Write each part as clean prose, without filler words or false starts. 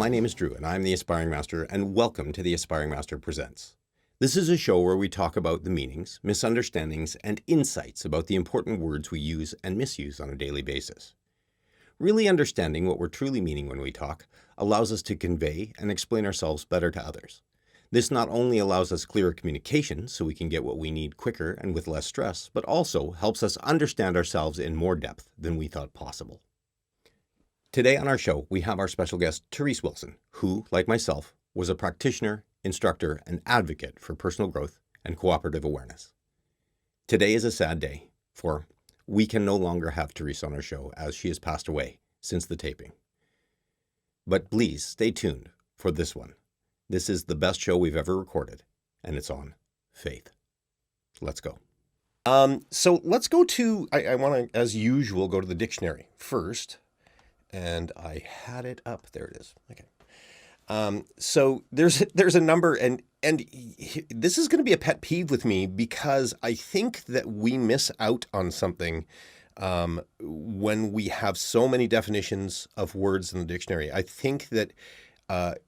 my name is Drew, and I'm the Aspiring Master, and welcome to the Aspiring Master Presents. This is a show where we talk about the meanings, misunderstandings, and insights about the important words we use and misuse on a daily basis. Really understanding what we're truly meaning when we talk allows us to convey and explain ourselves better to others. This not only allows us clearer communication so we can get what we need quicker and with less stress, but also helps us understand ourselves in more depth than we thought possible. Today on our show, we have our special guest, Therese Wilson, who, like myself, was a practitioner, instructor, and advocate for personal growth and cooperative awareness. Today is a sad day, for we can no longer have Therese on our show as she has passed away since the taping. But please stay tuned for this one. This is the best show we've ever recorded, and it's on faith. Let's go. So let's go to, I want to, as usual, go to the dictionary first. And I had it up. There it is. Okay. So there's a number, and this is going to be a pet peeve with me because I think that we miss out on something when we have so many definitions of words in the dictionary. I think that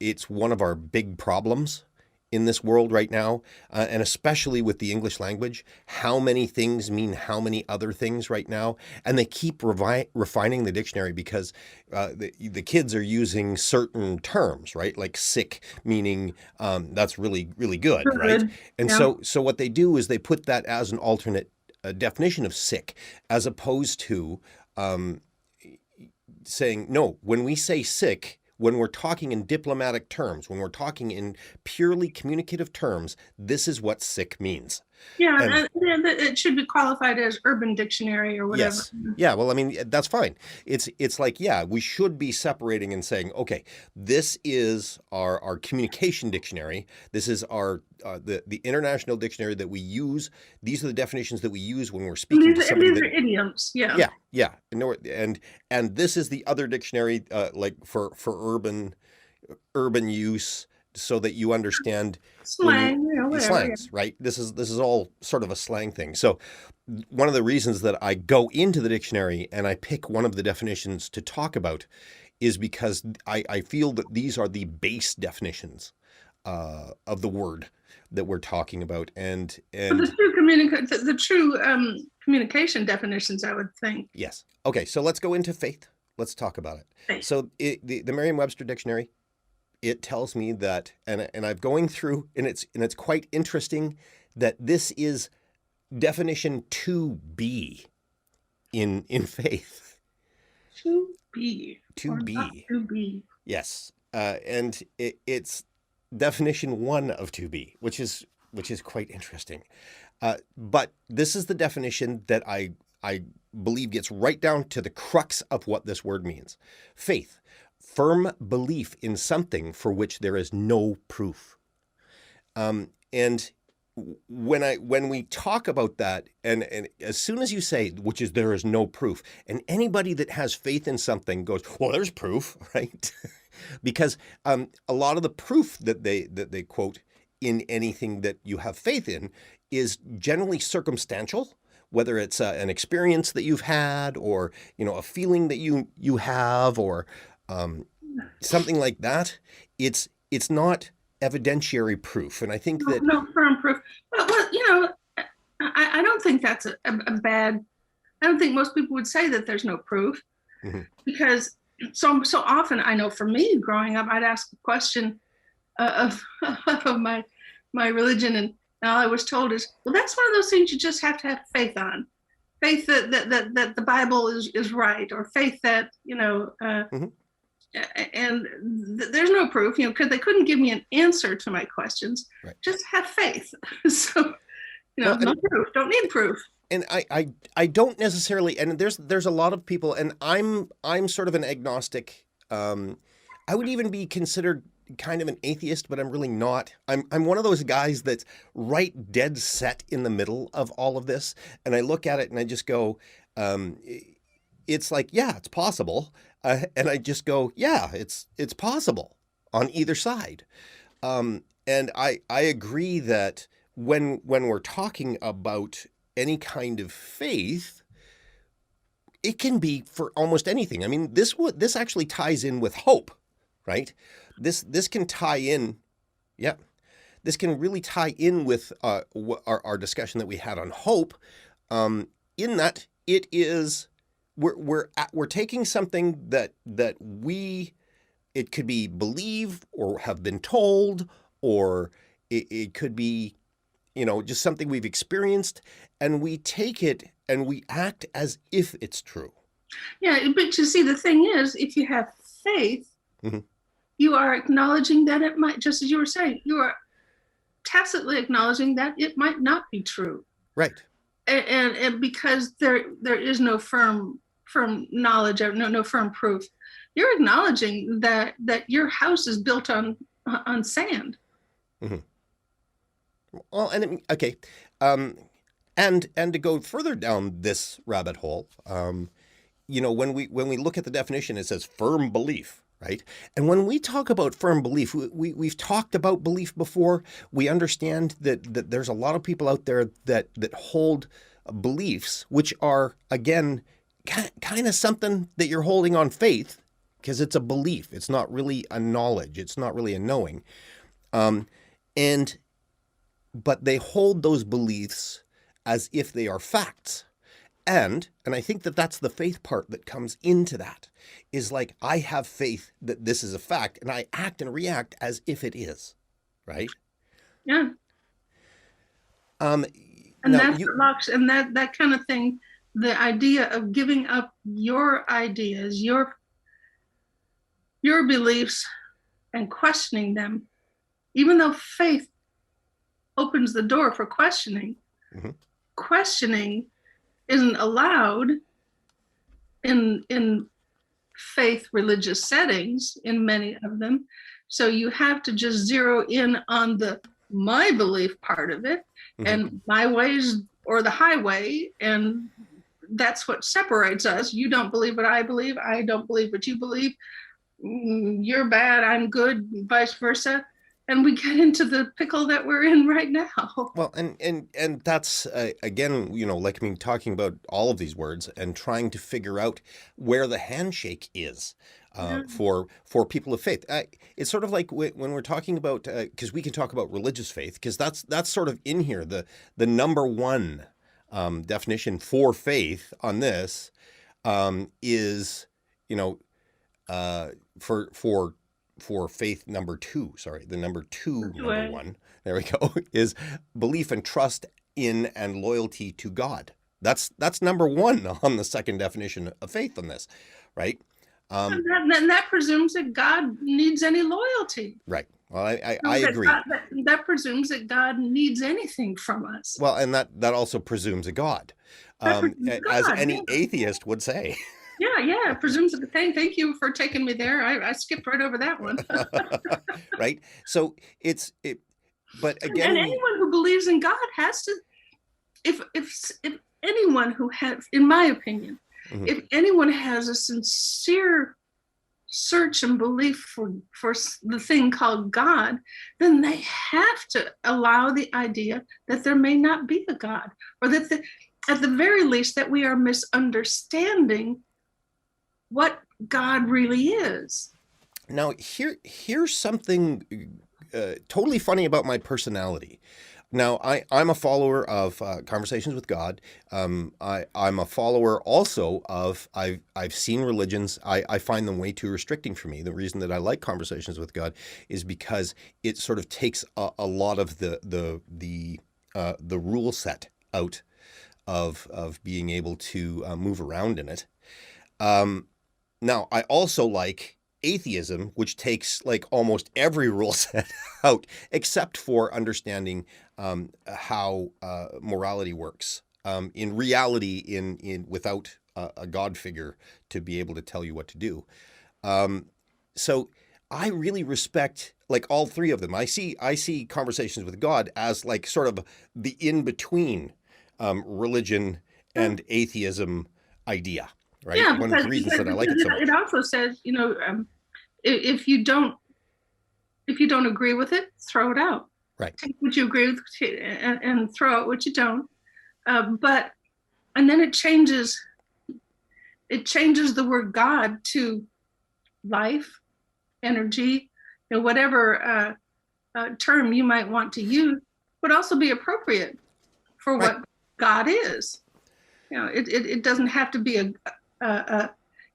it's one of our big problems in this world right now, and especially with the English language, how many things mean how many other things right now. And they keep refining the dictionary because the kids are using certain terms, right? Like sick, meaning that's really, really good, right? And yeah. So what they do is they put that as an alternate definition of sick, as opposed to saying, no, when we say sick, when we're talking in diplomatic terms, when we're talking in purely communicative terms, this is what sick means. Yeah, and it should be qualified as Urban Dictionary or whatever. Yes. Yeah, well, I mean, that's fine. It's like, yeah, we should be separating and saying, okay, this is our communication dictionary. This is our the international dictionary that we use. These are the definitions that we use when we're speaking to somebody. These are idioms, yeah. Yeah. And this is the other dictionary, like for urban use, so that you understand slang, slangs, right? This is all sort of a slang thing. So one of the reasons that I go into the dictionary and I pick one of the definitions to talk about is because I feel that these are the base definitions of the word that we're talking about, and the true communication definitions, I would think. Yes. Okay. So let's go into faith. Let's talk about it. Faith. So the Merriam-Webster dictionary, it tells me that, and I'm going through, and it's quite interesting that this is definition 2B in faith. 2B. 2B. 2B. Yes, and it's definition 1 of 2B, which is quite interesting. But this is the definition that I believe gets right down to the crux of what this word means. Faith. Firm belief in something for which there is no proof. And when we talk about that, and as soon as you say, which is there is no proof, and anybody that has faith in something goes, well, there's proof, right? Because a lot of the proof that they quote in anything that you have faith in is generally circumstantial, whether it's an experience that you've had, or a feeling that you have, or something like that. It's not evidentiary proof, and I think that no firm proof. Well, I don't think that's a bad. I don't think most people would say that there's no proof, because so often, I know for me growing up, I'd ask a question of my religion, and all I was told is, well, that's one of those things you just have to have faith on. Faith that the Bible is right, or faith that and there's no proof, because they couldn't give me an answer to my questions. Right. Just have faith. So, no proof. Don't need proof. And I don't necessarily. And there's a lot of people, and I'm sort of an agnostic. I would even be considered kind of an atheist, but I'm really not. I'm one of those guys that's right dead set in the middle of all of this, and I look at it and I just go, it's like, yeah, it's possible. And I just go, yeah, it's possible on either side. And I agree that when we're talking about any kind of faith, it can be for almost anything. I mean, this actually ties in with hope, right? this can tie in, yeah, this can really tie in with our discussion that we had on hope, in that it is we're taking something that it could be believe or have been told, or it could be, just something we've experienced, and we take it and we act as if it's true. Yeah, but you see, the thing is, if you have faith, mm-hmm. you are acknowledging that it might, just as you were saying, you are tacitly acknowledging that it might not be true. Right. And because there is no firm knowledge, or no firm proof, you're acknowledging that your house is built on sand. Mm-hmm. Well, okay, and to go further down this rabbit hole, when we look at the definition, it says firm belief, right? And when we talk about firm belief, we've talked about belief before. We understand that there's a lot of people out there that hold beliefs, which are, again, kind of something that you're holding on faith, because it's a belief. It's not really a knowledge. It's not really a knowing. But they hold those beliefs as if they are facts. And I think that that's the faith part that comes into that, is like, I have faith that this is a fact, and I act and react as if it is, right? Yeah. And that kind of thing, the idea of giving up your ideas, your beliefs, and questioning them, even though faith opens the door for questioning. Mm-hmm. Questioning isn't allowed in faith religious settings, in many of them. So you have to just zero in on my belief part of it, mm-hmm. and my ways or the highway, and that's what separates us. You don't believe what I believe. I don't believe what you believe. You're bad, I'm good, vice versa. And we get into the pickle that we're in right now. Well, and that's, again, talking about all of these words and trying to figure out where the handshake is for people of faith. It's sort of like when we're talking about, because we can talk about religious faith, because that's sort of in here. The number one definition for faith on this is, for faith number two, the number one, there we go, is belief and trust in and loyalty to God. That's number one on the second definition of faith on this, right? And that presumes that God needs any loyalty. Right. Well, I agree. That presumes that God needs anything from us. Well, and that also presumes a God, as any atheist would say. Yeah. Presumes the thing. Thank you for taking me there. I skipped right over that one. Right. So but again, and anyone who believes in God has to. If anyone who has, in my opinion, mm-hmm. if anyone has a sincere search and belief for the thing called God, then they have to allow the idea that there may not be a God, or that at the very least that we are misunderstanding what God really is. Now, here's something totally funny about my personality. Now, I'm a follower of Conversations with God. I'm a follower also of, I've seen religions. I find them way too restricting for me. The reason that I like Conversations with God is because it sort of takes a lot of the rule set out of being able to move around in it. Now, I also like atheism, which takes like almost every rule set out, except for understanding how morality works in reality, in without a God figure to be able to tell you what to do. So I really respect like all three of them. I see Conversations with God as like sort of the in between religion and atheism idea. Right. Yeah, one of the reasons that I like it so much. It also says, if you don't agree with it, throw it out. Right. Take what you agree with and throw out what you don't. And then it changes the word God to life, energy, whatever term you might want to use would also be appropriate for Right. what God is. It doesn't have to be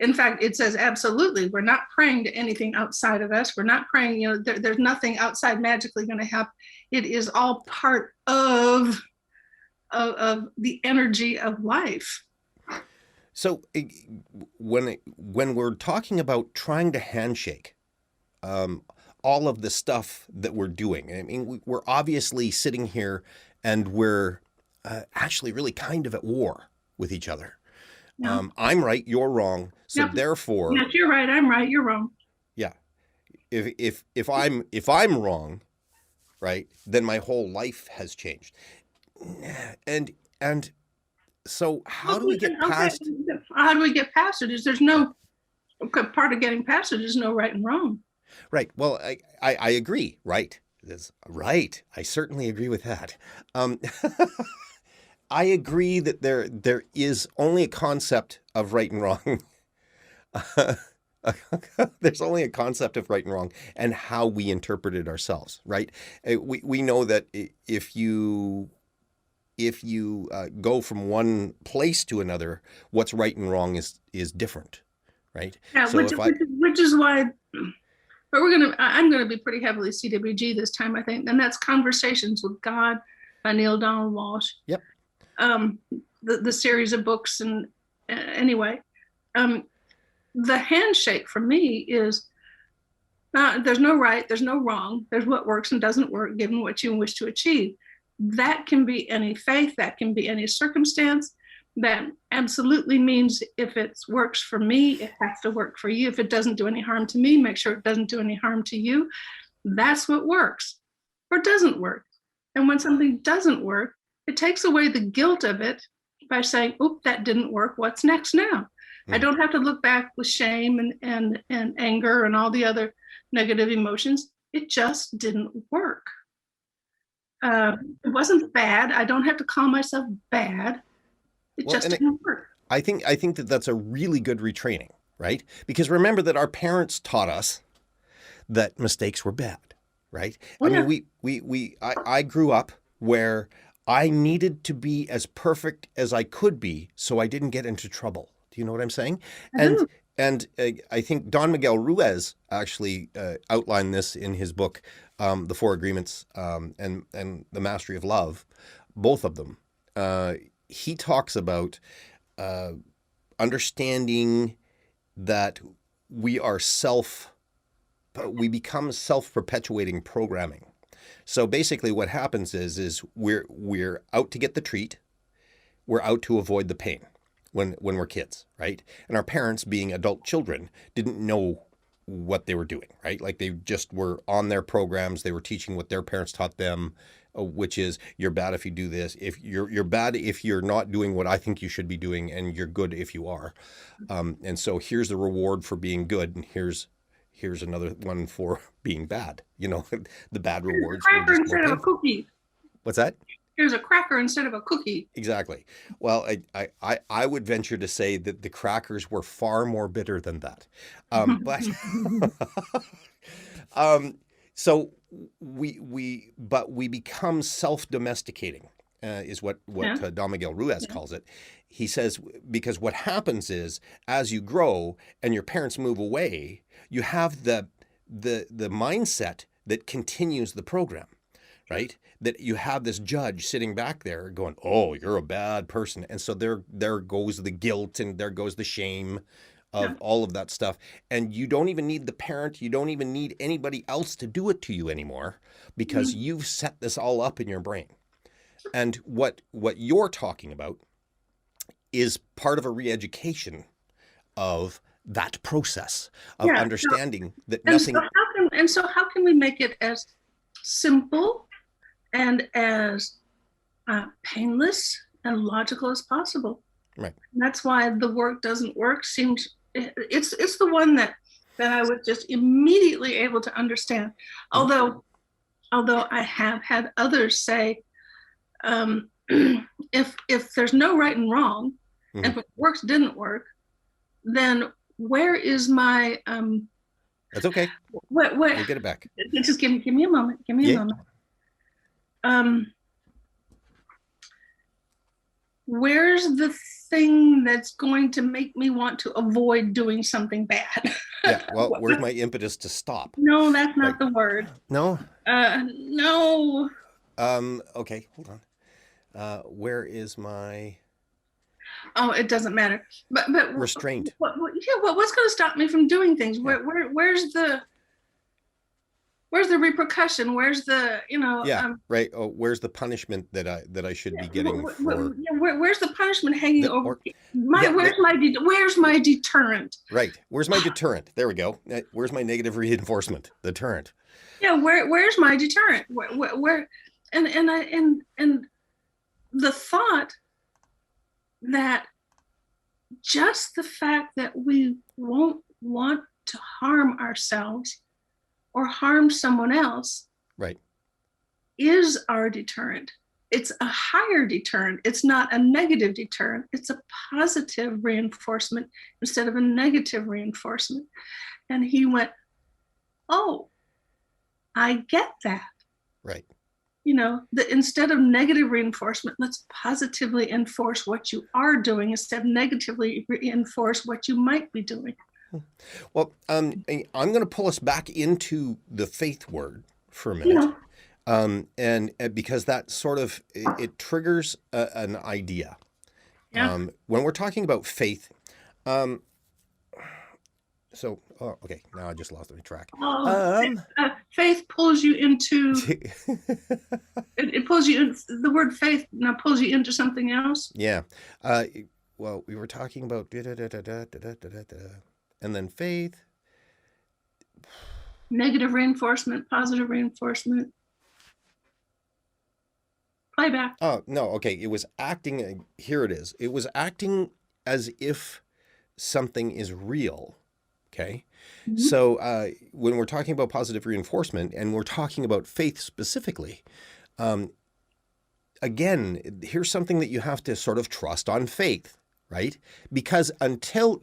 in fact, it says absolutely, we're not praying to anything outside of us. We're not praying, there's nothing outside magically going to happen. It is all part of the energy of life. So when we're talking about trying to handshake, all of the stuff that we're doing, I mean, we're obviously sitting here and we're actually really kind of at war with each other. Yeah. I'm right, you're wrong. So Yep. therefore, Yes, you're right. I'm right. You're wrong. yeah, if I'm wrong, right, then my whole life has changed. And so how do we get past? How do we get past it? There's no part of getting past it is no right and wrong. Right. Well, I agree. Right. Right. I certainly agree with that. Um, I agree that there is only a concept of right and wrong. There's only a concept of right and wrong and how we interpret it ourselves, right? We know that if you go from one place to another, what's right and wrong is different, right? Yeah, So which is why. But I'm gonna be pretty heavily CWG this time, I think, and that's Conversations with God by Neil Donald Walsh. Yep. The series of books, and anyway, the handshake for me is there's no right, there's no wrong, there's what works and doesn't work given what you wish to achieve. That can be any faith, that can be any circumstance. That absolutely means if it works for me, it has to work for you. If it doesn't do any harm to me, make sure it doesn't do any harm to you. That's what works or doesn't work. And when something doesn't work, it takes away the guilt of it by saying, "Oop, that didn't work. What's next now?" I don't have to look back with shame and anger and all the other negative emotions. It just didn't work. It wasn't bad. I don't have to call myself bad. It just didn't work. I think that that's a really good retraining, right? Because remember that our parents taught us that mistakes were bad, right? Oh, yeah. I mean, I grew up where I needed to be as perfect as I could be so I didn't get into trouble. Do you know what I'm saying? And I think Don Miguel Ruiz actually outlined this in his book, The Four Agreements and The Mastery of Love, both of them. He talks about understanding that we become self-perpetuating programming. So basically what happens is we're out to get the treat. We're out to avoid the pain when we're kids, right? And our parents, being adult children, didn't know what they were doing, right? Like they just were on their programs. They were teaching what their parents taught them, which is you're bad if you do this. If you're bad if you're not doing what I think you should be doing, and you're good if you are. And so here's the reward for being good, and here's another one for being bad. You know, the bad rewards. Cracker instead of a cookie. What's that? Here's a cracker instead of a cookie. Exactly. Well, I would venture to say that the crackers were far more bitter than that. But so we become self-domesticating, is what Don Miguel Ruiz calls it. He says, because what happens is as you grow and your parents move away, you have the mindset that continues the program, right? That you have this judge sitting back there going, "Oh, you're a bad person," and so there goes the guilt and there goes the shame of all of that stuff. And you don't even need the parent, you don't even need anybody else to do it to you anymore, because you've set this all up in your brain. And what you're talking about is part of a re-education of that process of understanding that nothing. So how can we make it as simple and as painless and logical as possible? Right. And that's why the work doesn't work. It's the one that I was just immediately able to understand. Although I have had others say, if there's no right and wrong, and if what works didn't work, then where is my That's okay. What We'll get it back. just give me a moment. Give me a Yeah. moment. Where's the thing that's going to make me want to avoid doing something bad? Yeah. Well, where's my impetus to stop? No, that's not Right. the word. No. No. Okay. Hold on. Where is my Oh, it doesn't matter. But restraint? What's going to stop me from doing things? Yeah. Where's the repercussion? Where's the Yeah. Right. Oh, where's the punishment that I should be getting for? Where's the punishment hanging over where's my deterrent? Right. Where's my deterrent? There we go. Where's my negative reinforcement? Deterrent. Yeah. Where's my deterrent? Where and the thought that just the fact that we won't want to harm ourselves or harm someone else, right, is our deterrent. It's a higher deterrent. It's not a negative deterrent. It's a positive reinforcement instead of a negative reinforcement. And he went, oh, I get that. Right. Instead of negative reinforcement, let's positively enforce what you are doing instead of negatively reinforce what you might be doing. Well, I'm going to pull us back into the faith word for a minute. And because that sort of, it triggers an idea. Yeah. When we're talking about faith, okay, now I just lost my track. Faith pulls you into, it pulls you in, the word faith now pulls you into something else. Yeah. Well, we were talking about and then faith. Negative reinforcement, positive reinforcement. Playback. Oh, no. Okay. It was acting. Here it is. It was acting as if something is real. Okay. Mm-hmm. So when we're talking about positive reinforcement and we're talking about faith specifically, again, here's something that you have to sort of trust on faith, right? Because until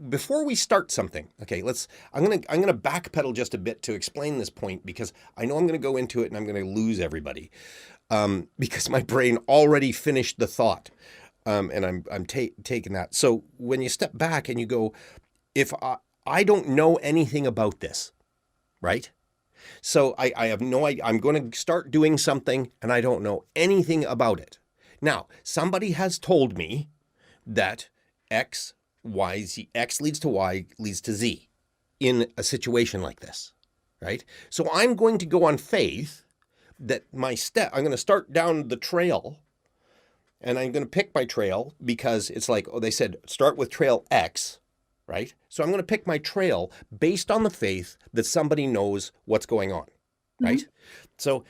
before we start something, okay, I'm going to backpedal just a bit to explain this point because I know I'm going to go into it and I'm going to lose everybody because my brain already finished the thought and I'm taking that. So when you step back and you go, if I don't know anything about this, right? So I have no idea. I'm going to start doing something and I don't know anything about it. Now, somebody has told me that X leads to Y leads to Z in a situation like this, right? So I'm going to go on faith that I'm going to start down the trail and I'm going to pick my trail because it's like, they said, start with trail X, right? So I'm going to pick my trail based on the faith that somebody knows what's going on, right? Mm-hmm. So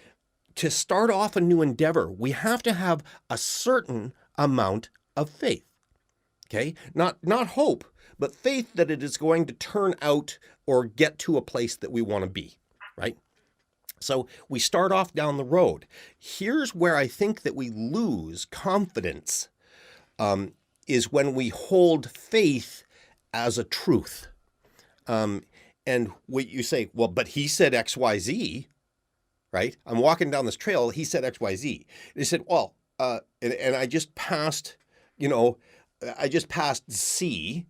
to start off a new endeavor, we have to have a certain amount of faith. Okay, not hope, but faith that it is going to turn out or get to a place that we want to be, right? So we start off down the road. Here's where I think that we lose confidence is when we hold faith as a truth. And what you say, well, but he said X, Y, Z, right? I'm walking down this trail. He said X, Y, Z. And he said, well, and I just passed, I just passed C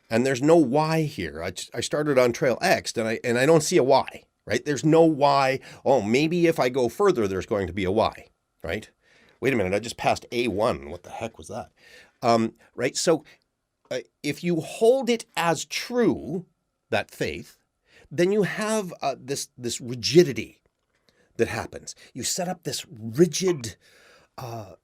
and there's no Y here. I started on trail X and I don't see a Y, right? There's no Y. Oh, maybe if I go further, there's going to be a Y, right? Wait a minute. I just passed A1. What the heck was that? Right. So if you hold it as true, that faith, then you have this rigidity that happens. You set up this rigid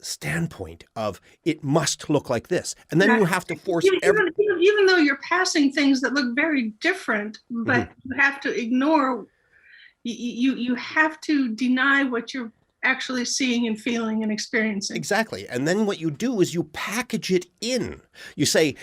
standpoint of it must look like this, and then you have to force even though you're passing things that look very different, but you have to ignore. You have to deny what you're actually seeing and feeling and experiencing. Exactly, and then what you do is you package it in. You say,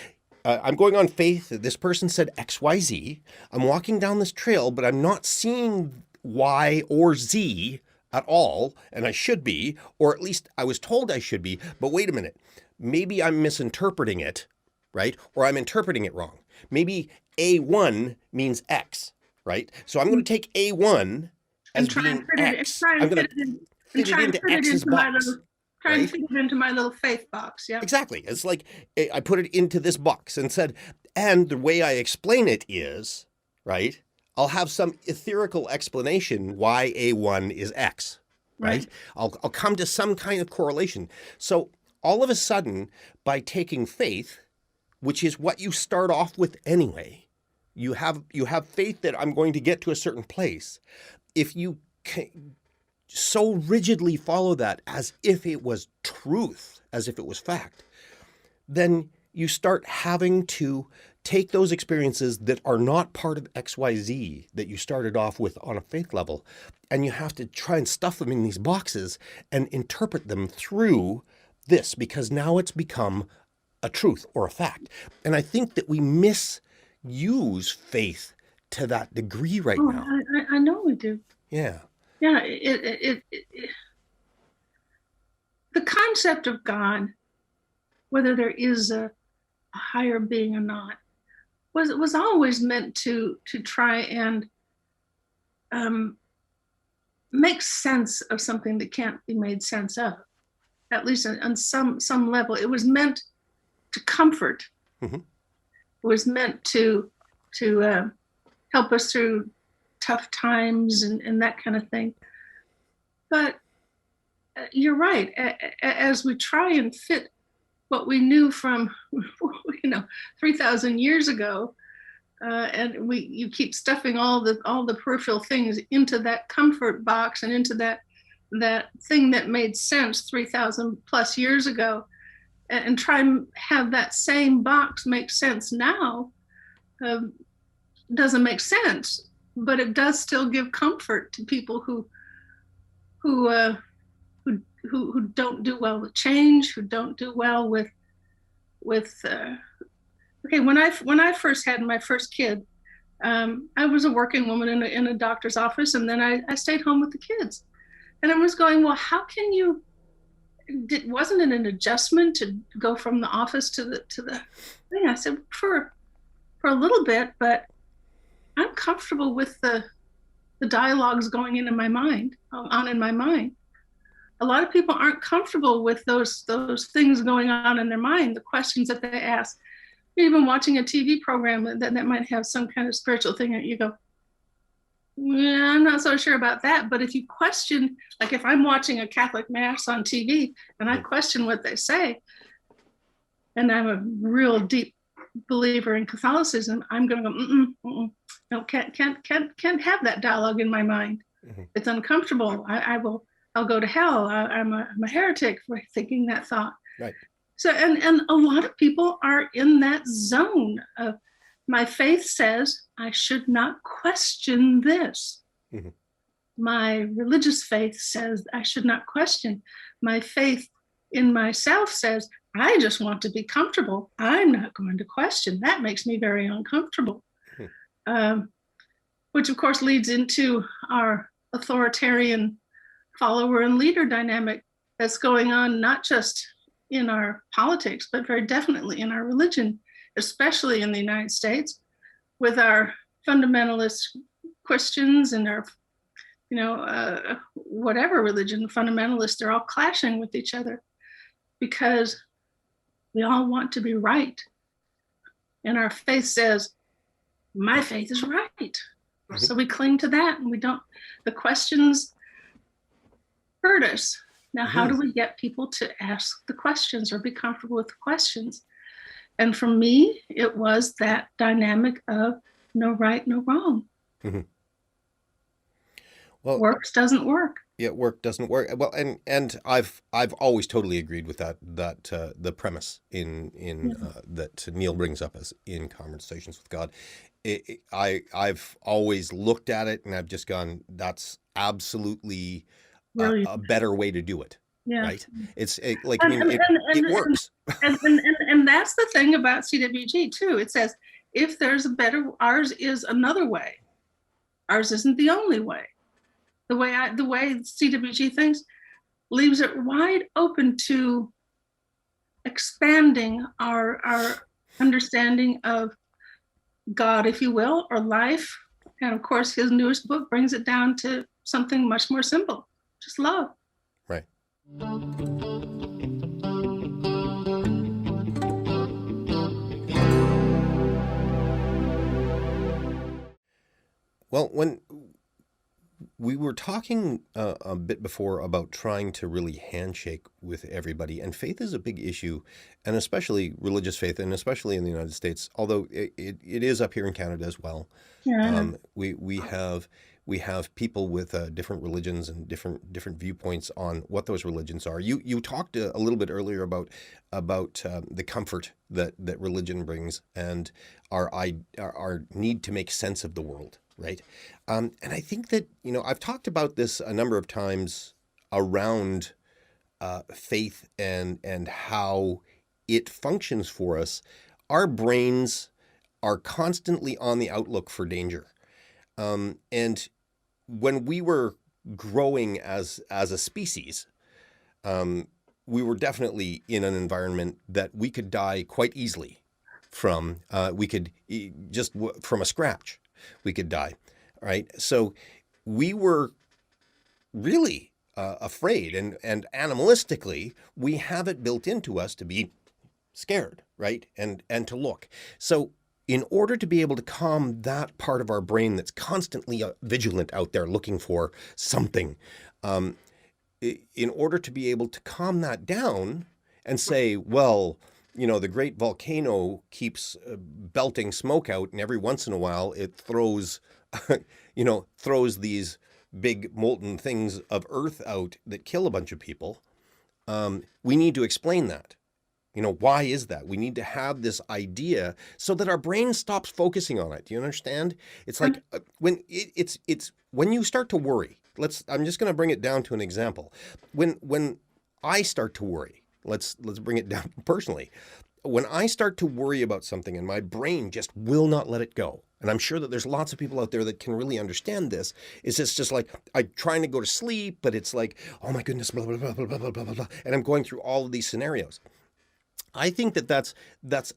I'm going on faith. This person said X, Y, Z. I'm walking down this trail, but I'm not seeing Y or Z at all, and I should be, or at least I was told I should be, but wait a minute, maybe I'm misinterpreting it, right? Or I'm interpreting it wrong. Maybe A1 means X, right? So I'm going to take A1 as being X. I'm going to fit it into X's box. Try and fit it into my little faith box. Yeah. Exactly. It's like I put it into this box and said, and the way I explain it is, right? I'll have some etherical explanation why A1 is X, right? I'll come to some kind of correlation. So all of a sudden, by taking faith, which is what you start off with anyway, you have faith that I'm going to get to a certain place. If you so rigidly follow that as if it was truth, as if it was fact, then you start having to take those experiences that are not part of XYZ that you started off with on a faith level, and you have to try and stuff them in these boxes and interpret them through this, because now it's become a truth or a fact. And I think that we misuse faith to that degree right now. I know we do. Yeah. Yeah, the concept of God, whether there is a higher being or not, was always meant to try and make sense of something that can't be made sense of, at least on some level. It was meant to comfort. Mm-hmm. It was meant to help us through tough times and that kind of thing. But you're right. As we try and fit what we knew from 3,000 years ago, and you keep stuffing all the peripheral things into that comfort box and into that thing that made sense 3,000 plus years ago, and try and have that same box make sense now, doesn't make sense. But it does still give comfort to people who don't do well with change, who don't do well with okay. When I first had my first kid, I was a working woman in a doctor's office, and then I stayed home with the kids, and I was going, well, how can you? Wasn't it an adjustment to go from the office to the thing? I said for a little bit, but I'm comfortable with the dialogues going in my mind. A lot of people aren't comfortable with those things going on in their mind, the questions that they ask. Even watching a TV program that might have some kind of spiritual thing, and you go, yeah, I'm not so sure about that. But if you question, like if I'm watching a Catholic mass on TV and I question what they say, and I'm a real deep believer in Catholicism, I'm going to go, no, can't have that dialogue in my mind. Mm-hmm. It's uncomfortable. I'll go to hell. I'm a heretic for thinking that thought. Right. So, and a lot of people are in that zone of, my faith says I should not question this. Mm-hmm. My religious faith says I should not question. My faith in myself says I just want to be comfortable. I'm not going to question. That makes me very uncomfortable. Which of course leads into our authoritarian follower and leader dynamic that's going on, not just in our politics, but very definitely in our religion, especially in the United States, with our fundamentalist Christians and our, whatever religion, fundamentalists, they're all clashing with each other because we all want to be right. And our faith says, my faith is right. Mm-hmm. So we cling to that, and the questions hurt us. Now, how do we get people to ask the questions or be comfortable with the questions? And for me, it was that dynamic of no right, no wrong. Mm-hmm. Well, works doesn't work. Yeah, work doesn't work. Well, and I've always totally agreed with that the premise in that Neil brings up as in Conversations with God. I've always looked at it and I've just gone, that's absolutely a better way to do it. Yeah. Right. It works. And that's the thing about CWG too. It says, if there's a better, ours is another way. Ours isn't the only way. The way CWG thinks leaves it wide open to expanding our understanding of God, if you will, or life. And of course, his newest book brings it down to something much more simple, just love. Right. Well, when we were talking a bit before about trying to really handshake with everybody, and faith is a big issue, and especially religious faith, and especially in the United States, although it is up here in Canada as well. Yeah. We have people with different religions and different viewpoints on what those religions are. You talked a little bit earlier about the comfort that religion brings and our need to make sense of the world, right? And I think that I've talked about this a number of times around faith and how it functions for us. Our brains are constantly on the outlook for danger. And when we were growing as a species, we were definitely in an environment that we could die quite easily from. We could just from a scratch, we could die, right? So we were really afraid, and animalistically, we have it built into us to be scared, right? And to look. So in order to be able to calm that part of our brain that's constantly vigilant out there looking for something, in order to be able to calm that down and say, well, the great volcano keeps belting smoke out, and every once in a while it throws, throws these big molten things of earth out that kill a bunch of people. We need to explain that. Why is that? We need to have this idea so that our brain stops focusing on it. Do you understand? It's like when it's when you start to worry. I'm just going to bring it down to an example. When I start to worry, let's bring it down personally. When I start to worry about something and my brain just will not let it go, and I'm sure that there's lots of people out there that can really understand this, is it's just like I'm trying to go to sleep, but it's like, oh my goodness, blah, blah, blah, blah, blah, blah, blah, and I'm going through all of these scenarios. I think that's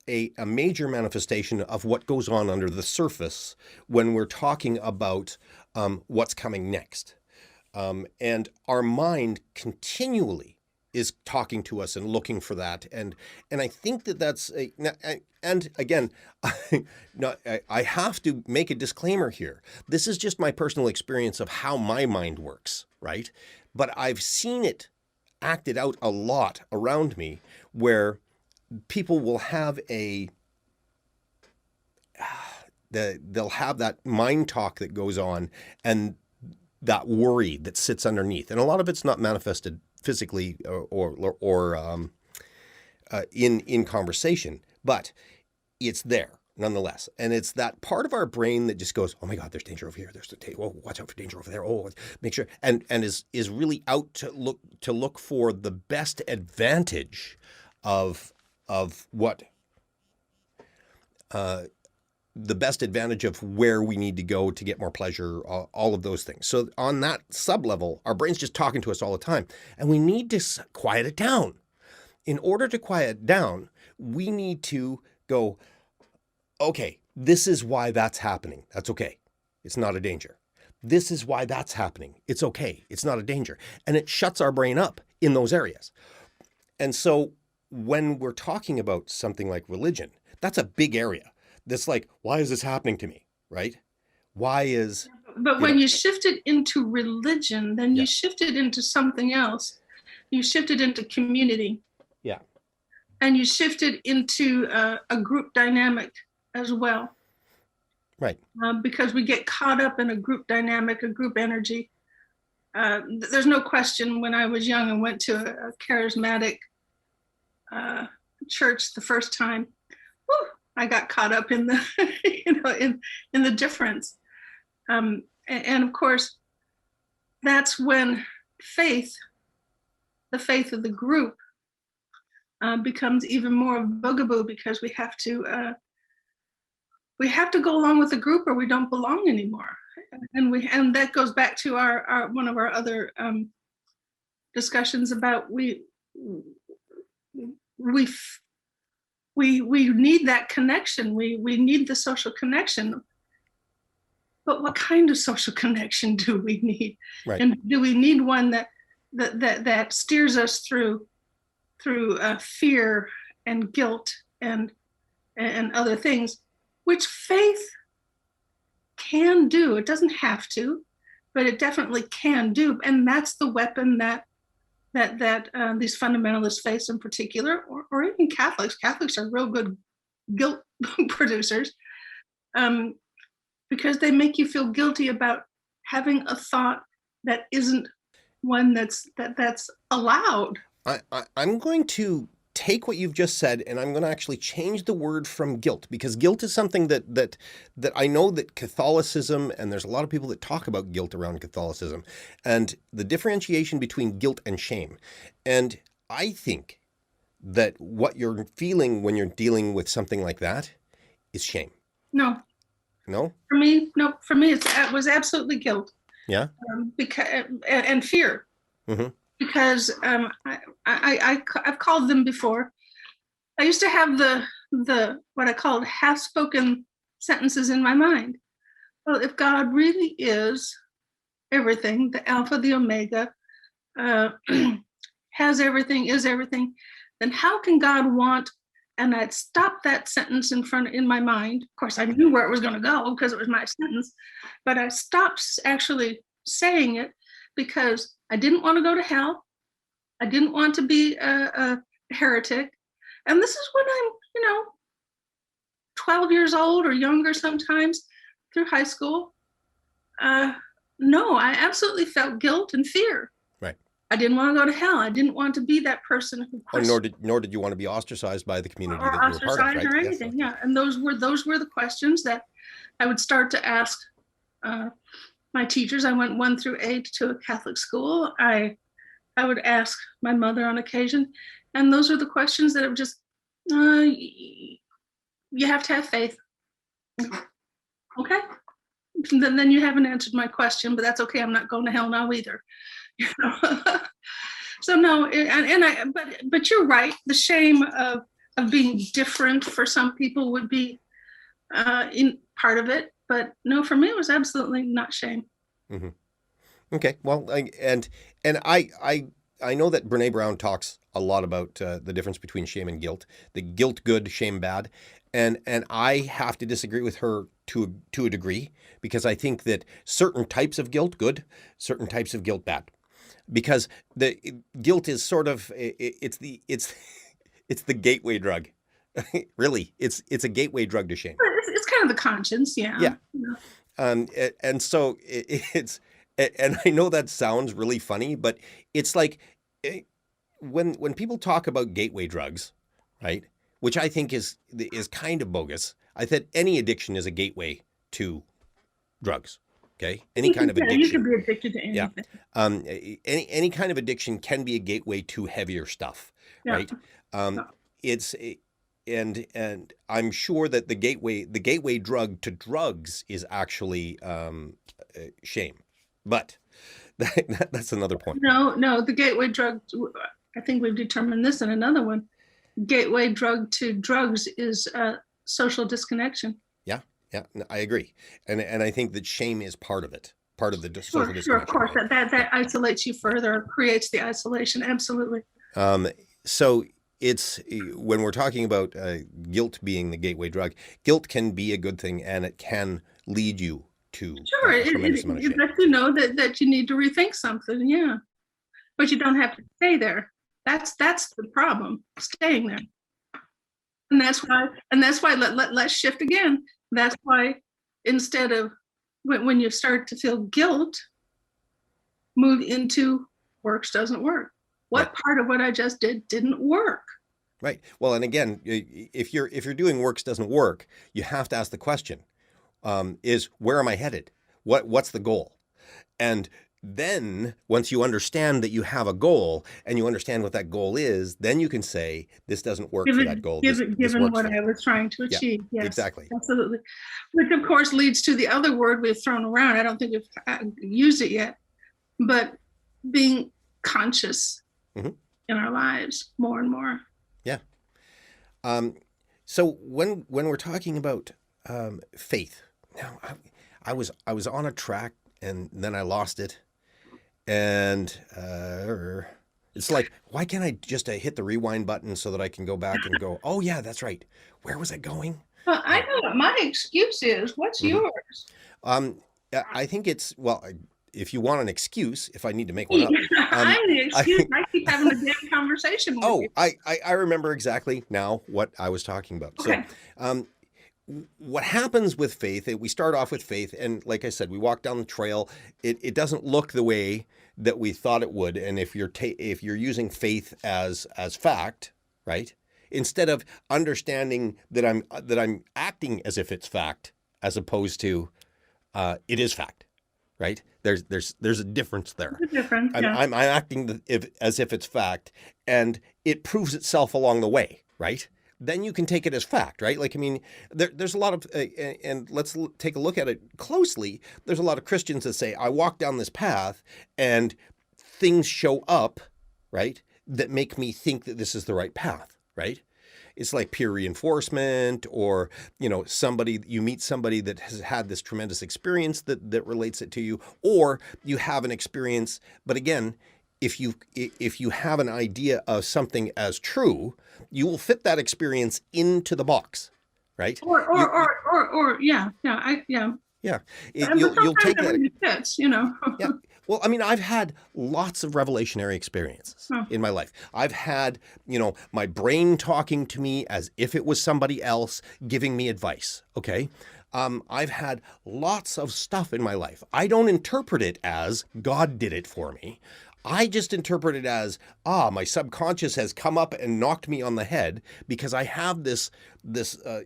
a major manifestation of what goes on under the surface when we're talking about what's coming next. And our mind continually is talking to us and looking for that. And I think that's and again, I have to make a disclaimer here. This is just my personal experience of how my mind works, right? But I've seen it acted out a lot around me where people will have they'll have that mind talk that goes on and that worry that sits underneath. And a lot of it's not manifested physically or in conversation, but it's there nonetheless. And it's that part of our brain that just goes, oh my God, there's danger over here. Oh, watch out for danger over there. Oh, make sure. And is really out to look for the best advantage of what the best advantage of where we need to go to get more pleasure, all of those things. So on that sub level, our brain's just talking to us all the time, and we need to quiet it down. In order to quiet it down, we need to go, okay, this is why that's happening. That's okay. It's not a danger. This is why that's happening. It's okay. It's not a danger. And it shuts our brain up in those areas. And so when we're talking about something like religion, that's a big area. That's like, why is this happening to me, right? Why is... But when you shift it into religion, then you shift it into something else. You shift it into community. Yeah. And you shift it into a group dynamic as well. Right. Because we get caught up in a group dynamic, a group energy. There's no question when I was young and went to a charismatic church the first time, I got caught up in the, in the difference. And of course, that's when the faith of the group becomes even more of a bugaboo, because we have to go along with the group or we don't belong anymore. And that goes back to our one of our other discussions about we we need that connection. We need the social connection. But what kind of social connection do we need? Right. And do we need one that steers us through fear and guilt and other things, which faith can do. It doesn't have to, but it definitely can do. And that's the weapon that these fundamentalists face in particular, or even Catholics. Catholics are real good guilt producers, because they make you feel guilty about having a thought that isn't one that's allowed. I'm going to take what you've just said, and I'm going to actually change the word from guilt, because guilt is something that I know that Catholicism, and there's a lot of people that talk about guilt around Catholicism, and the differentiation between guilt and shame. And I think that what you're feeling when you're dealing with something like that is shame. No. No? For me, no. For me, it was absolutely guilt. Yeah. Because and fear. Mm-hmm. Because I've called them before. I used to have the what I called half-spoken sentences in my mind. Well, if God really is everything, the Alpha, the Omega, has everything, is everything, then how can God want? And I'd stop that sentence in my mind. Of course, I knew where it was going to go because it was my sentence, but I stopped actually saying it because I didn't want to go to hell. I didn't want to be a heretic. And this is when I'm, 12 years old or younger sometimes, through high school. No, I absolutely felt guilt and fear. Right. I didn't want to go to hell. I didn't want to be that person who nor did you want to be ostracized by the community or that you were part of, right? Or anything. Yes. Yeah. And those were the questions that I would start to ask my teachers. I went 1 through 8 to a Catholic school. I would ask my mother on occasion, and those are the questions that have just you have to have faith. Okay. Then you haven't answered my question, but that's okay. I'm not going to hell now either. So no, but you're right. The shame of being different for some people would be in part of it, but no, for me it was absolutely not shame. Mm-hmm. Okay, well, and I know that Brene Brown talks a lot about the difference between shame and guilt. The guilt good, shame bad, and I have to disagree with her to a degree, because I think that certain types of guilt good, certain types of guilt bad. Because the guilt is sort of it's the gateway drug. Really, it's a gateway drug to shame. It's kind of the conscience, yeah. Yeah. And so it's, and I know that sounds really funny, but it's like when people talk about gateway drugs, right? Which I think is kind of bogus. I said any addiction is a gateway to drugs. Okay, any kind of addiction. You can be addicted to anything. Yeah, any kind of addiction can be a gateway to heavier stuff, right? It's and I'm sure that the gateway drug to drugs is actually shame, but that's another point. No, the gateway drug. I think we've determined this in another one. Gateway drug to drugs is social disconnection. Yeah, I agree, and I think that shame is part of it, part of the social disconnection. Sure, of course, that isolates you further, creates the isolation. Absolutely. So it's when we're talking about guilt being the gateway drug, guilt can be a good thing, and it can lead you to a tremendous amount of shame. Let you know that you need to rethink something. Yeah, but you don't have to stay there. That's the problem, staying there, and that's why let's shift again. That's why instead of when you start to feel guilt, move into works doesn't work. What part of what I just did didn't work? Right. Well, and again, if you're doing works doesn't work, you have to ask the question: is where am I headed? What's the goal? And then once you understand that you have a goal and you understand what that goal is, then you can say, this doesn't work for that goal. Given what I was trying to achieve. Yeah, yes, exactly. Absolutely. Which of course leads to the other word we've thrown around. I don't think we've used it yet, but being conscious in our lives more and more. Yeah. So when we're talking about faith, now I was on a track and then I lost it, and it's like, why can't I just hit the rewind button so that I can go back and go, oh yeah, that's right. Where was I going? Well, I know what my excuse is. What's Mhm. yours? Um, I think it's, well, if you want an excuse, if I need to make one up, I'm the excuse. I, I keep having a damn conversation with you. oh, I remember exactly now what I was talking about. So, Okay. um, what happens with faith, we start off with faith, and like I said, we walk down the trail. It doesn't look the way that we thought it would. And if you're using faith as fact, right? Instead of understanding that I'm acting as if it's fact, as opposed to it is fact, right? There's a difference there. It's different. Yeah. I'm acting as if it's fact, and it proves itself along the way, right? Then you can take it as fact, right? Like, I mean, there's a lot of, and let's take a look at it closely. There's a lot of Christians that say, I walk down this path and things show up, right, that make me think that this is the right path, right? It's like peer reinforcement, or, you meet somebody that has had this tremendous experience that relates it to you, or you have an experience. But again, if you have an idea of something as true, you will fit that experience into the box, right? Yeah. Yeah. But You'll take that. It fits, Yeah. Well, I mean, I've had lots of revelationary experiences in my life. I've had, my brain talking to me as if it was somebody else giving me advice. Okay. I've had lots of stuff in my life. I don't interpret it as God did it for me. I just interpret it as, my subconscious has come up and knocked me on the head, because I have this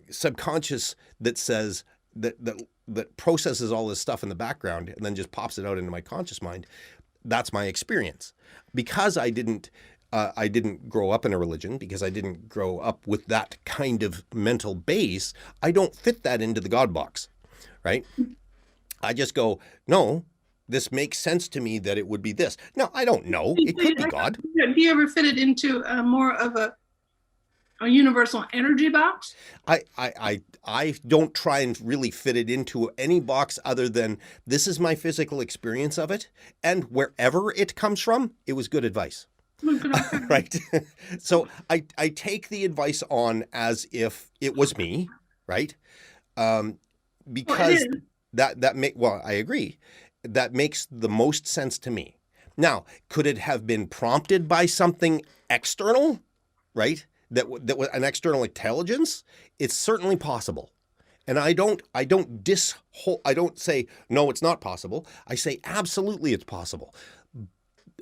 subconscious that says that processes all this stuff in the background and then just pops it out into my conscious mind. That's my experience. Because I didn't grow up in a religion, because I didn't grow up with that kind of mental base, I don't fit that into the God box, right? I just go, no, this makes sense to me that it would be this. No, I don't know. It could be God. Do you ever fit it into more of a universal energy box? I don't try and really fit it into any box other than this is my physical experience of it, and wherever it comes from, it was good advice. Right? So I take the advice on as if it was me, right? Because I agree. That makes the most sense to me. Now, could it have been prompted by something external, right? That was an external intelligence? It's certainly possible. And I don't say, no, it's not possible. I say, absolutely, it's possible.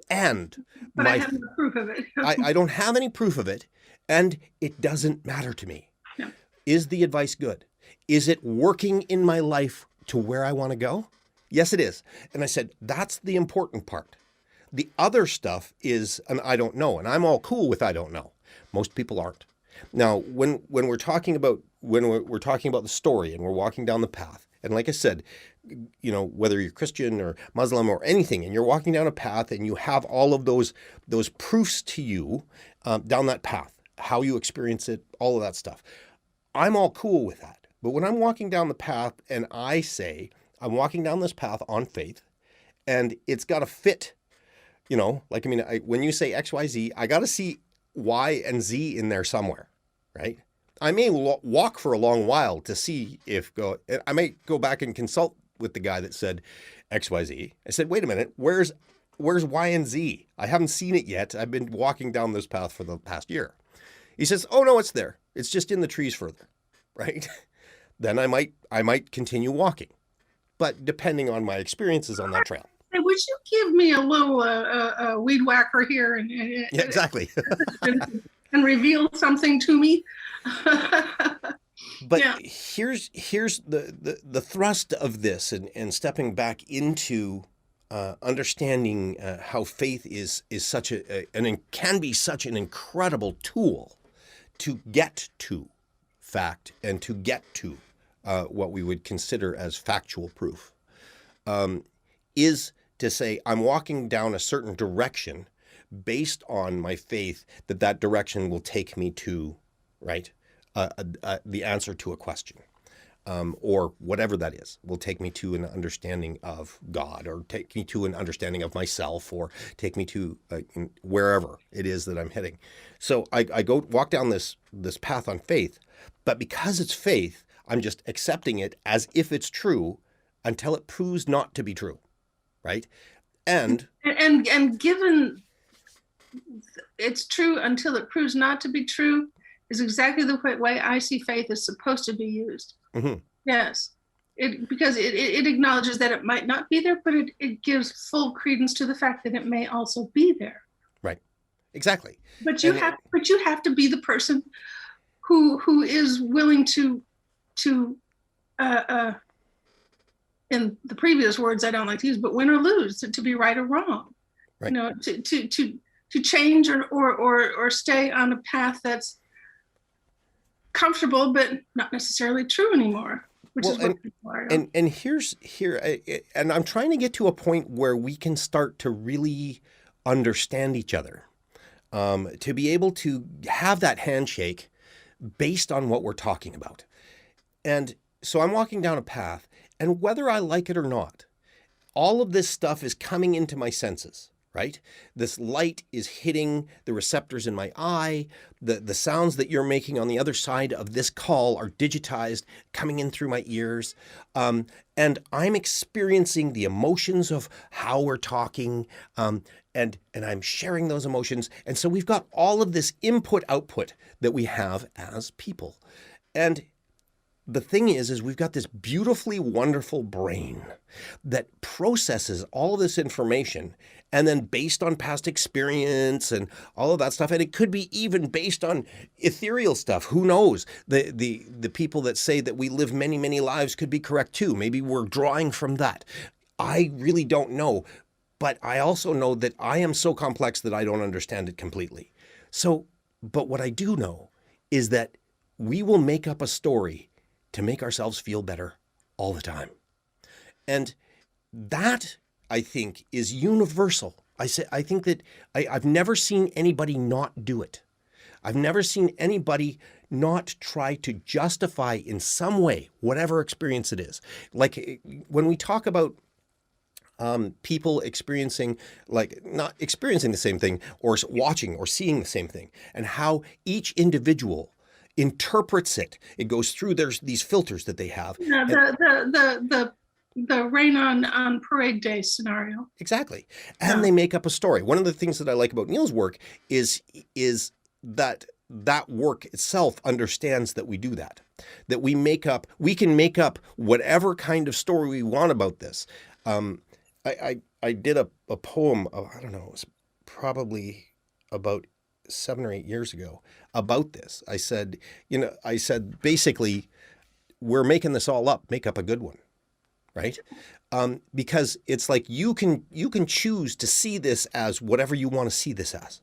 But I have no proof of it. I don't have any proof of it, and it doesn't matter to me. Yeah. Is the advice good? Is it working in my life to where I want to go? Yes, it is. And I said, that's the important part. The other stuff is an I don't know, and I'm all cool with I don't know. Most people aren't. Now, when we're talking about the story and we're walking down the path, and like I said, whether you're Christian or Muslim or anything, and you're walking down a path and you have all of those proofs to you down that path, how you experience it, all of that stuff, I'm all cool with that. But when I'm walking down the path and I say, I'm walking down this path on faith, and it's got to fit, when you say X, Y, Z, I got to see Y and Z in there somewhere, right? I may walk for a long while to see I may go back and consult with the guy that said X, Y, Z. I said, wait a minute, where's Y and Z? I haven't seen it yet. I've been walking down this path for the past year. He says, oh no, it's there. It's just in the trees further, right? Then I might continue walking. But depending on my experiences on that trail. Hey, would you give me a little weed whacker here yeah, exactly. and reveal something to me? But here's the thrust of this, and stepping back into understanding how faith is such can be such an incredible tool to get to fact and to get to what we would consider as factual proof, is to say, I'm walking down a certain direction based on my faith that direction will take me to, right, the answer to a question. Or whatever that is, will take me to an understanding of God, or take me to an understanding of myself, or take me to wherever it is that I'm heading. So I go walk down this path on faith, but because it's faith, I'm just accepting it as if it's true until it proves not to be true, right? And given it's true until it proves not to be true is exactly the way I see faith is supposed to be used. mm-hmm. Yes, because it acknowledges that it might not be there, but it gives full credence to the fact that it may also be there. Right, exactly. But you have to be the person who is willing to in the previous words I don't like to use, but win or lose, to be right or wrong. Right. You know, to change or stay on a path that's comfortable but not necessarily true anymore, which is what people are. And and I'm trying to get to a point where we can start to really understand each other, to be able to have that handshake based on what we're talking about. And so I'm walking down a path, and whether I like it or not, all of this stuff is coming into my senses. Right? This light is hitting the receptors in my eye. The sounds that you're making on the other side of this call are digitized, coming in through my ears. And I'm experiencing the emotions of how we're talking, and I'm sharing those emotions. And so we've got all of this input-output that we have as people. And the thing is we've got this beautifully wonderful brain that processes all of this information, and then based on past experience and all of that stuff, and it could be even based on ethereal stuff. Who knows? The people that say that we live many, many lives could be correct too. Maybe we're drawing from that. I really don't know. But I also know that I am so complex that I don't understand it completely. So, but what I do know is that we will make up a story to make ourselves feel better all the time. And that, I think, is universal. I think that I've never seen anybody not do it. I've never seen anybody not try to justify in some way whatever experience it is. Like when we talk about people experiencing, like not experiencing the same thing or watching or seeing the same thing, and how each individual interprets it. It goes through these filters that they have. Yeah, the rain on parade day scenario. Exactly. And they make up a story. One of the things that I like about Neil's work is that work itself understands that we do that. That we can make up whatever kind of story we want about this. I did a poem, I don't know, it was probably about 7 or 8 years ago about this. I said basically, we're making this all up, make up a good one, right? Because it's like you can choose to see this as whatever you want to see this as.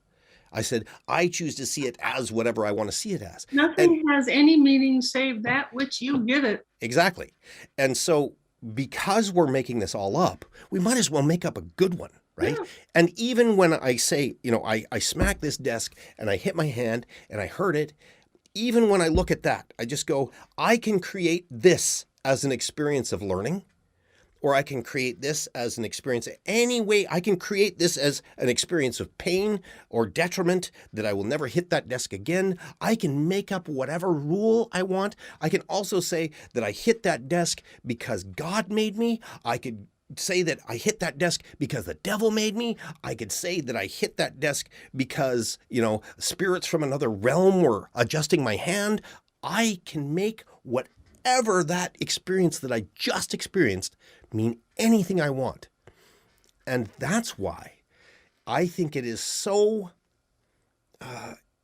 I said, I choose to see it as whatever I want to see it as. Nothing has any meaning save that which you give it. Exactly. And so because we're making this all up, we might as well make up a good one. Right? Yeah. And even when I say, I smack this desk and I hit my hand and I hurt it, even when I look at that, I just go, I can create this as an experience of learning, or I can create this as an experience. Any way I can create this as an experience of pain or detriment that I will never hit that desk again. I can make up whatever rule I want. I can also say that I hit that desk because God made me. I could say that I hit that desk because the devil made me. I could say that I hit that desk because, spirits from another realm were adjusting my hand. I can make whatever that experience that I just experienced mean anything I want. And that's why I think it is so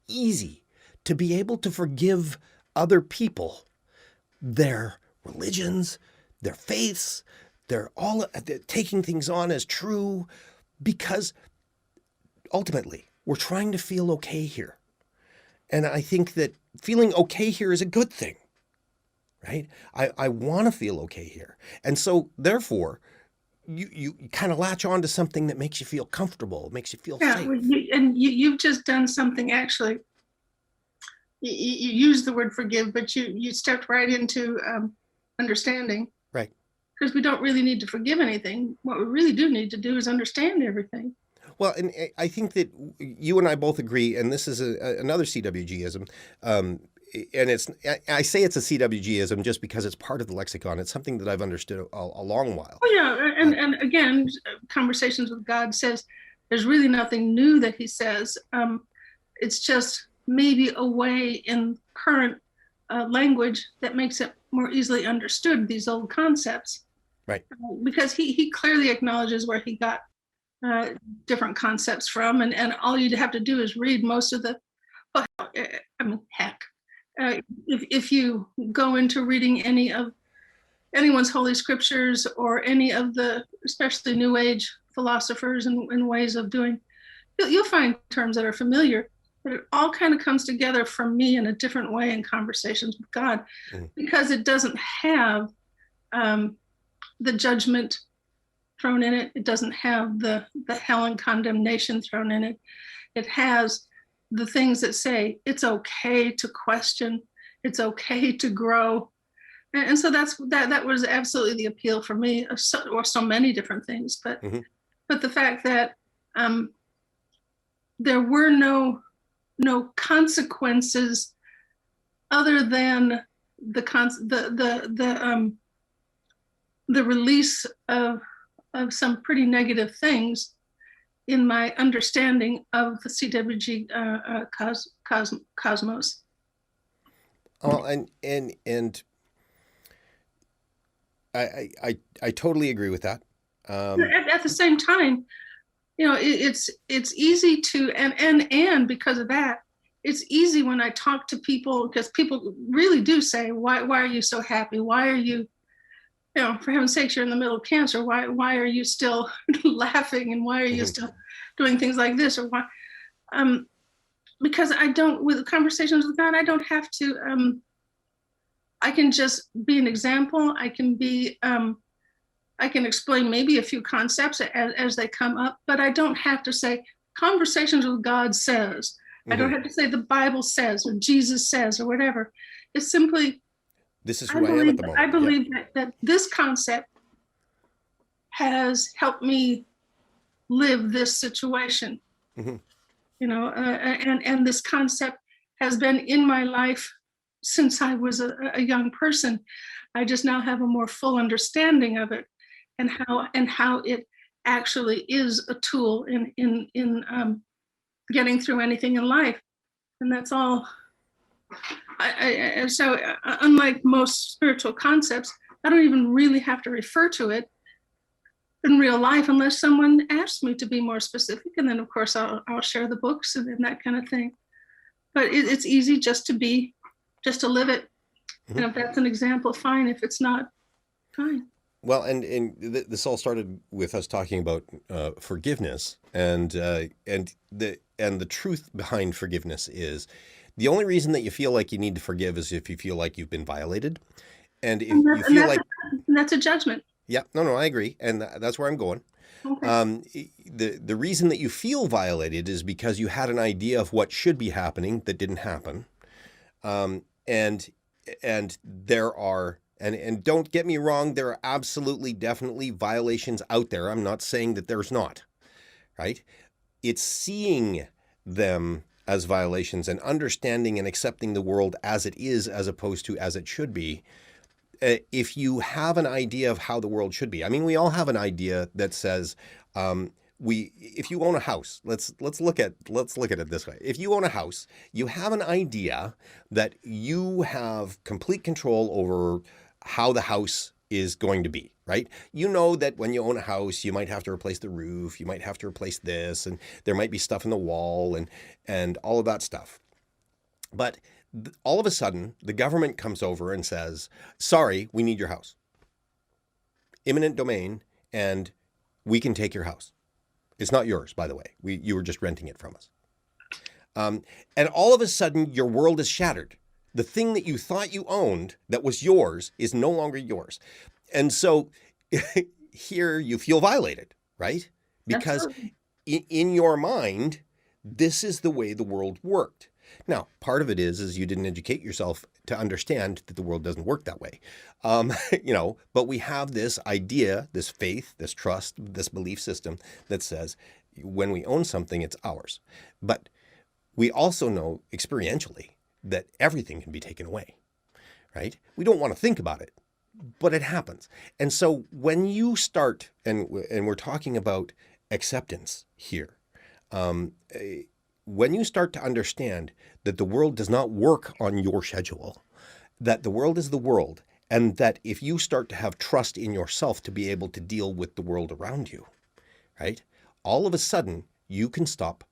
easy to be able to forgive other people, their religions, their faiths. They're taking things on as true because ultimately we're trying to feel okay here. And I think that feeling okay here is a good thing, right? I want to feel okay here. And so therefore, you kind of latch on to something that makes you feel comfortable, makes you feel safe. You've just done something actually you use the word forgive, but you stepped right into understanding. Right. Because we don't really need to forgive anything. What we really do need to do is understand everything. Well, and I think that you and I both agree, and this is another CWGism. And I say it's a CWGism just because it's part of the lexicon. It's something that I've understood a long while. Oh yeah, and again, Conversations with God says there's really nothing new that he says. It's just maybe a way in current language that makes it more easily understood, these old concepts. Right. Because he clearly acknowledges where he got different concepts from, and all you'd have to do is read most of the, well, I mean, heck, if you go into reading any of anyone's holy scriptures or any of the, especially New Age philosophers and ways of doing, you'll find terms that are familiar, but it all kind of comes together for me in a different way in Conversations with God, because it doesn't have the judgment thrown in it. It doesn't have the hell and condemnation thrown in it. It has the things that say it's okay to question, it's okay to grow. And so that was absolutely the appeal for me, or so many different things. But the fact that there were no consequences other than the release of some pretty negative things in my understanding of the CWG cosmos. Oh, and I totally agree with that. At the same time, it's easy to, and because of that, it's easy when I talk to people, because people really do say, why are you so happy? Why are you, for heaven's sakes, you're in the middle of cancer. Why are you still laughing? And why are you still doing things like this? Or why? Because I don't, with Conversations with God, I don't have to, I can just be an example. I can explain maybe a few concepts as they come up, but I don't have to say Conversations with God says. I don't have to say the Bible says or Jesus says or whatever. It's simply, this is who I am at the moment. I believe that this concept has helped me live this situation. And this concept has been in my life since I was a young person. I just now have a more full understanding of it, and how it actually is a tool in getting through anything in life. And that's all. So unlike most spiritual concepts, I don't even really have to refer to it in real life unless someone asks me to be more specific. And then of course I'll share the books and that kind of thing. But it's easy just to live it. And if that's an example, fine. If it's not, fine. Well, and this all started with us talking about forgiveness, and the truth behind forgiveness is the only reason that you feel like you need to forgive is if you feel like you've been violated, and if you feel like that's a judgment. Yeah, no, I agree, and that's where I'm going. Okay. The reason that you feel violated is because you had an idea of what should be happening that didn't happen, and there are. And don't get me wrong, there are absolutely, definitely violations out there. I'm not saying that there's not, right? It's seeing them as violations and understanding and accepting the world as it is as opposed to as it should be. If you have an idea of how the world should be, I mean, we all have an idea that says, if you own a house, let's look at it this way. If you own a house, you have an idea that you have complete control over how the house is going to be, right? You know that when you own a house, you might have to replace the roof, you might have to replace this, and there might be stuff in the wall and all of that stuff. But all of a sudden, the government comes over and says, sorry, we need your house. Eminent domain, and we can take your house. It's not yours, by the way. You were just renting it from us. And all of a sudden, your world is shattered. The thing that you thought you owned that was yours is no longer yours. And so here you feel violated, right? Because in your mind, this is the way the world worked. Now, part of it is you didn't educate yourself to understand that the world doesn't work that way. But we have this idea, this faith, this trust, this belief system that says when we own something, it's ours. But we also know experientially that everything can be taken away, right? We don't want to think about it, but it happens. And so when you start, and we're talking about acceptance here, when you start to understand that the world does not work on your schedule, that the world is the world, and that if you start to have trust in yourself to be able to deal with the world around you, right? All of a sudden, you can stop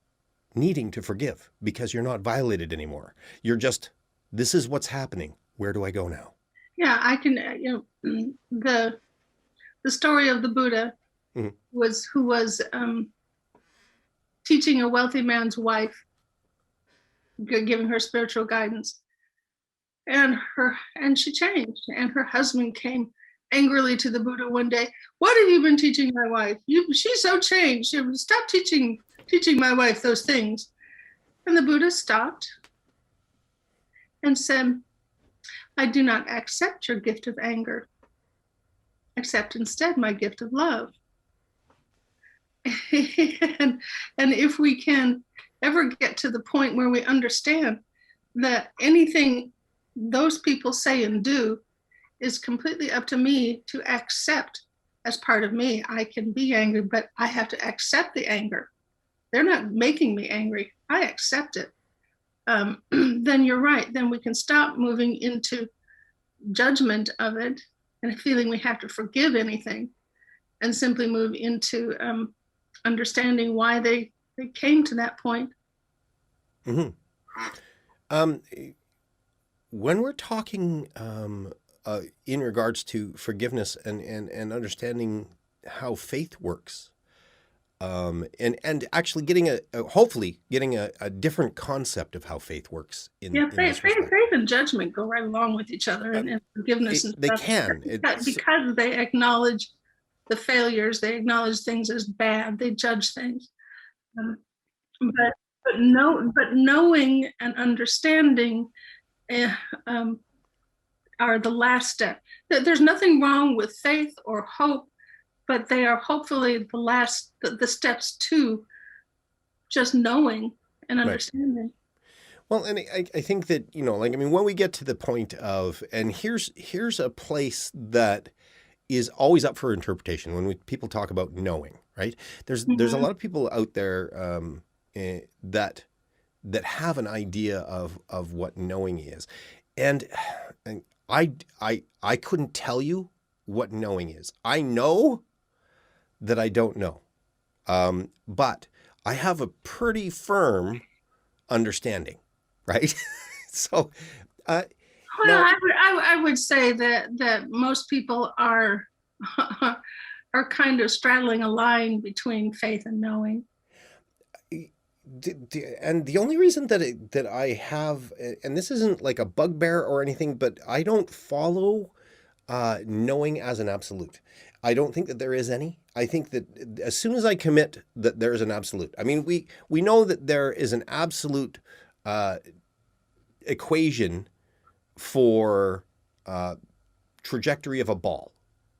needing to forgive because you're not violated anymore. You're just, this is what's happening. Where do I go now? Yeah, I can, the story of the Buddha who was teaching a wealthy man's wife, giving her spiritual guidance. And she changed. And her husband came angrily to the Buddha one day. What have you been teaching my wife? She's so changed. Stop teaching my wife those things. And the Buddha stopped and said, I do not accept your gift of anger. Accept instead my gift of love. and if we can ever get to the point where we understand that anything those people say and do is completely up to me to accept as part of me. I can be angry, but I have to accept the anger. They're not making me angry. I accept it. Then you're right. Then we can stop moving into judgment of it and feeling we have to forgive anything, and simply move into understanding why they came to that point. Mm-hmm. When we're talking in regards to forgiveness and understanding how faith works, and actually getting hopefully getting a different concept of how faith works. Faith and judgment go right along with each other, and forgiveness and they stuff. can because they acknowledge the failures, they acknowledge things as bad, they judge things. But knowing and understanding are the last step. There's nothing wrong with faith or hope, but they are hopefully the steps to just knowing and understanding. Right. Well, and I think that, when we get to the point of, and here's a place that is always up for interpretation when people talk about knowing, right? There's a lot of people out there that have an idea of what knowing is, and I couldn't tell you what knowing is. I know that I don't know, but I have a pretty firm understanding, right? So, I would say that most people are kind of straddling a line between faith and knowing. And the only reason that I have, and this isn't like a bugbear or anything, but I don't follow knowing as an absolute. I don't think that there is any. I think that as soon as I commit that there is an absolute, I mean, we know that there is an absolute equation for trajectory of a ball.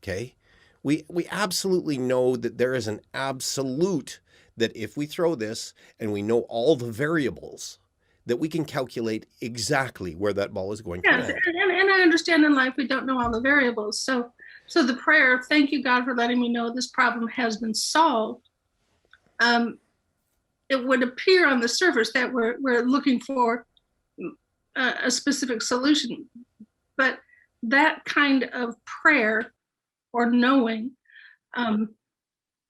Okay, we absolutely know that there is an absolute that if we throw this and we know all the variables, that we can calculate exactly where that ball is going to land. And I understand in life we don't know all the variables. So the prayer, thank you, God, for letting me know this problem has been solved. It would appear on the surface that we're looking for a specific solution. But that kind of prayer or knowing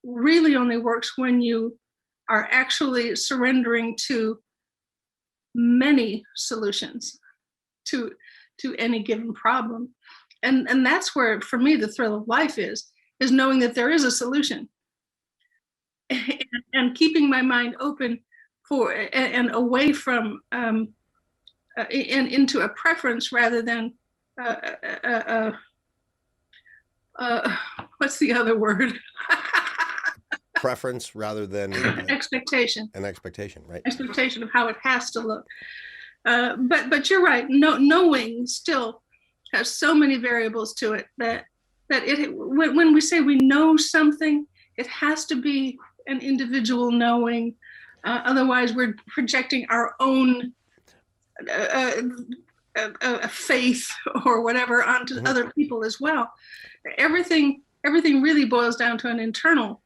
really only works when you are actually surrendering to many solutions to any given problem. And that's where, for me, the thrill of life is knowing that there is a solution and keeping my mind open for and away from and into a preference rather than what's the other word? Preference rather than expectation. An expectation, right? Expectation of how it has to look. But you're right. Knowing still has so many variables to it that when we say we know something, it has to be an individual knowing. Otherwise, we're projecting our own faith or whatever onto mm-hmm. other people as well. Everything really boils down to an internal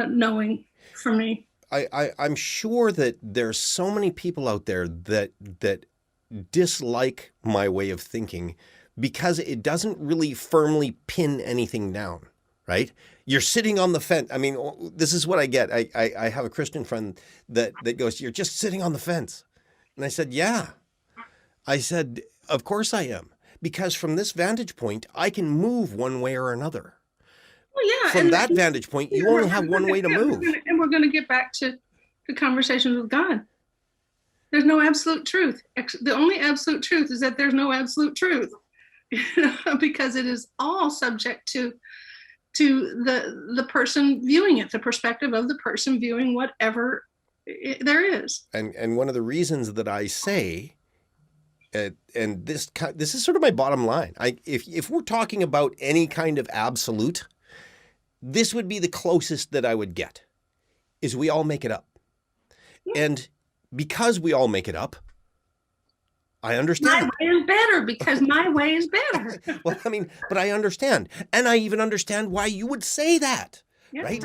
knowing for me. I'm sure that there's so many people out there that dislike my way of thinking because it doesn't really firmly pin anything down, right? You're sitting on the fence. I mean, this is what I get. I have a Christian friend that goes, "You're just sitting on the fence." And I said, "Yeah." I said, "Of course I am. Because from this vantage point, I can move one way or another." Well, yeah. From that vantage point, you only have one way to move. And we're going to get back to the conversations with God. There's no absolute truth. The only absolute truth is that there's no absolute truth, because it is all subject to the person viewing it, the perspective of the person viewing whatever there is. And one of the reasons that I say, and this is sort of my bottom line. If we're talking about any kind of absolute, this would be the closest that I would get, is we all make it up. Yeah. And because we all make it up, I understand. My way is better because my way is better. Well, I mean, but I understand. And I even understand why you would say that, yeah. Right?